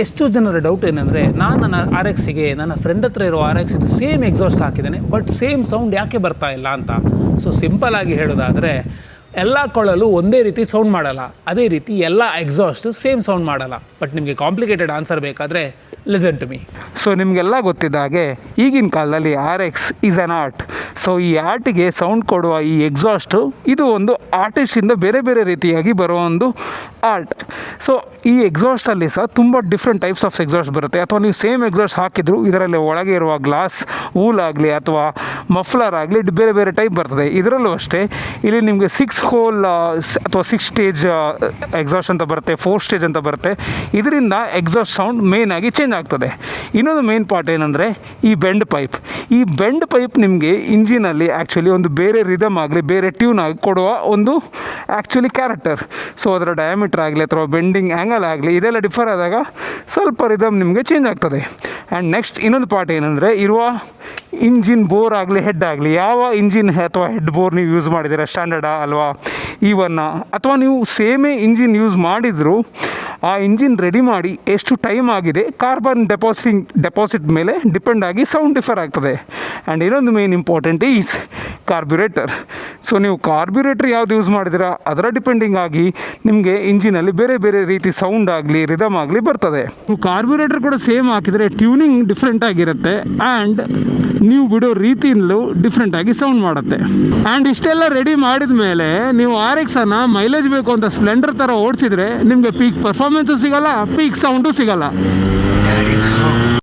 ಎಷ್ಟು ಜನರ ಡೌಟ್ ಏನಂದರೆ ನಾನು ನನ್ನ RX-ಗೆ ನನ್ನ ಫ್ರೆಂಡ್ ಹತ್ರ ಇರೋ RX ಇದು ಸೇಮ್ ಎಕ್ಸಾಸ್ಟ್ ಹಾಕಿದ್ದೇನೆ ಬಟ್ ಸೇಮ್ ಸೌಂಡ್ ಯಾಕೆ ಬರ್ತಾ ಇಲ್ಲ ಅಂತ. ಸೊ ಸಿಂಪಲ್ಲಾಗಿ ಹೇಳೋದಾದರೆ ಎಲ್ಲ ಕೊಳಲು ಒಂದೇ ರೀತಿ ಸೌಂಡ್ ಮಾಡಲ್ಲ, ಅದೇ ರೀತಿ ಎಲ್ಲ ಎಕ್ಸಾಸ್ಟ್ ಸೇಮ್ ಸೌಂಡ್ ಮಾಡಲ್ಲ. ಬಟ್ ನಿಮಗೆ ಕಾಂಪ್ಲಿಕೇಟೆಡ್ ಆನ್ಸರ್ ಬೇಕಾದರೆ ಲಿಸನ್ ಟು ಮೀ. ಸೊ ನಿಮಗೆಲ್ಲ ಗೊತ್ತಿದ್ದ ಹಾಗೆ ಈಗಿನ ಕಾಲದಲ್ಲಿ RX is an art. So ಈ ಆರ್ಟಿಗೆ ಸೌಂಡ್ ಕೊಡುವ ಈ ಎಕ್ಸಾಸ್ಟು ಇದು ಒಂದು ಆರ್ಟಿಸ್ಟಿಂದ ಬೇರೆ ಬೇರೆ ರೀತಿಯಾಗಿ ಬರೋ ಒಂದು ಆರ್ಟ್. ಸೊ ಈ ಎಕ್ಸಾಸ್ಟಲ್ಲಿ ಸಹ ತುಂಬ ಡಿಫ್ರೆಂಟ್ ಟೈಪ್ಸ್ ಆಫ್ ಎಕ್ಸಾಸ್ಟ್ ಬರುತ್ತೆ. ಅಥವಾ ನೀವು ಸೇಮ್ ಎಕ್ಸಾಸ್ಟ್ ಹಾಕಿದ್ರು ಇದರಲ್ಲಿ ಒಳಗೆ ಇರುವ ಗ್ಲಾಸ್ ವೂಲ್ ಆಗಲಿ ಅಥವಾ ಮಫ್ಲರ್ ಆಗಲಿ ಬೇರೆ ಬೇರೆ ಟೈಪ್ ಬರ್ತದೆ. ಇದರಲ್ಲೂ ಅಷ್ಟೇ ಇಲ್ಲಿ ನಿಮಗೆ 6 ಹೋಲ್ ಅಥವಾ 6 ಸ್ಟೇಜ್ ಎಕ್ಸಾಸ್ಟ್ ಅಂತ ಬರುತ್ತೆ, 4 ಸ್ಟೇಜ್ ಅಂತ ಬರುತ್ತೆ. ಇದರಿಂದ ಎಕ್ಸಾಸ್ಟ್ ಸೌಂಡ್ ಮೇನ್ ಆಗಿ ಚೇಂಜ್ ಆಗ್ತದೆ. ಇನ್ನೊಂದು ಮೇನ್ ಪಾರ್ಟ್ ಏನಂದರೆ ಈ ಬೆಂಡ್ ಪೈಪ್. ಈ ಬೆಂಡ್ ಪೈಪ್ ನಿಮಗೆ ಇಂಜಿನಲ್ಲಿ ಆ್ಯಕ್ಚುಲಿ ಒಂದು ಬೇರೆ ರಿದಮ್ ಆಗಲಿ ಬೇರೆ ಟ್ಯೂನ್ ಆಗಿ ಕೊಡುವ ಒಂದು ಆ್ಯಕ್ಚುಲಿ ಕ್ಯಾರೆಕ್ಟರ್. ಸೊ ಅದರ ಡಯಾಮೀಟರ್ ಆಗಲಿ ಅಥವಾ ಬೆಂಡಿಂಗ್ ಆ್ಯಂಗಲ್ ಆಗಲಿ ಇದೆಲ್ಲ ಡಿಫರ್ ಆದಾಗ ಸ್ವಲ್ಪ ರಿದಮ್ ನಿಮಗೆ ಚೇಂಜ್ ಆಗ್ತದೆ. ಆ್ಯಂಡ್ ನೆಕ್ಸ್ಟ್ ಇನ್ನೊಂದು ಪಾರ್ಟ್ ಏನಂದರೆ ಇರುವ ಇಂಜಿನ್ ಬೋರ್ ಆಗಲಿ ಹೆಡ್ ಆಗಲಿ, ಯಾವ ಇಂಜಿನ್ ಅಥವಾ ಹೆಡ್ ಬೋರ್ ನೀವು ಯೂಸ್ ಮಾಡಿದ್ದೀರಾ, ಸ್ಟ್ಯಾಂಡರ್ಡಾ ಅಲ್ವಾ ಈವನ್ನ, ಅಥವಾ ನೀವು ಸೇಮೇ ಇಂಜಿನ್ ಯೂಸ್ ಮಾಡಿದರೂ ಆ ಇಂಜಿನ್ ರೆಡಿ ಮಾಡಿ ಎಷ್ಟು ಟೈಮ್ ಆಗಿದೆ ಕಾರ್ಬನ್ ಡೆಪಾಸಿಟ್ ಮೇಲೆ ಡಿಪೆಂಡ್ ಆಗಿ ಸೌಂಡ್ ಡಿಫರ್ ಆಗ್ತದೆ. ಆ್ಯಂಡ್ ಇನ್ನೊಂದು ಮೇನ್ ಇಂಪಾರ್ಟೆಂಟ್ ಈಸ್ ಕಾರ್ಬ್ಯುರೇಟರ್. ಸೊ ನೀವು ಕಾರ್ಬ್ಯುರೇಟರ್ ಯಾವ್ದು ಯೂಸ್ ಮಾಡಿದ್ದೀರಾ ಅದರ ಡಿಪೆಂಡಿಂಗ್ ಆಗಿ ನಿಮಗೆ ಇಂಜಿನಲ್ಲಿ ಬೇರೆ ಬೇರೆ ರೀತಿ ಸೌಂಡ್ ಆಗಲಿ ರಿದಮ್ ಆಗಲಿ ಬರ್ತದೆ. ನೀವು ಕಾರ್ಬ್ಯುರೇಟರ್ ಕೂಡ ಸೇಮ್ ಹಾಕಿದರೆ ಟ್ಯೂನಿಂಗ್ ಡಿಫ್ರೆಂಟ್ ಆಗಿರುತ್ತೆ ಆ್ಯಂಡ್ ನೀವು ಬಿಡೋ ರೀತಿಯಲ್ಲೂ ಡಿಫ್ರೆಂಟಾಗಿ ಸೌಂಡ್ ಮಾಡುತ್ತೆ. ಆ್ಯಂಡ್ ಇಷ್ಟೆಲ್ಲ ರೆಡಿ ಮಾಡಿದ ಮೇಲೆ ನೀವು RX-ಅನ್ನು ಮೈಲೇಜ್ ಬೇಕು ಅಂತ ಸ್ಪ್ಲೆಂಡರ್ ಥರ ಓಡಿಸಿದರೆ ನಿಮಗೆ ಪೀಕ್ ಪರ್ಫಾರ್ಮೆನ್ಸು ಸಿಗೋಲ್ಲ, ಪೀಕ್ ಸೌಂಡು ಸಿಗೋಲ್ಲ.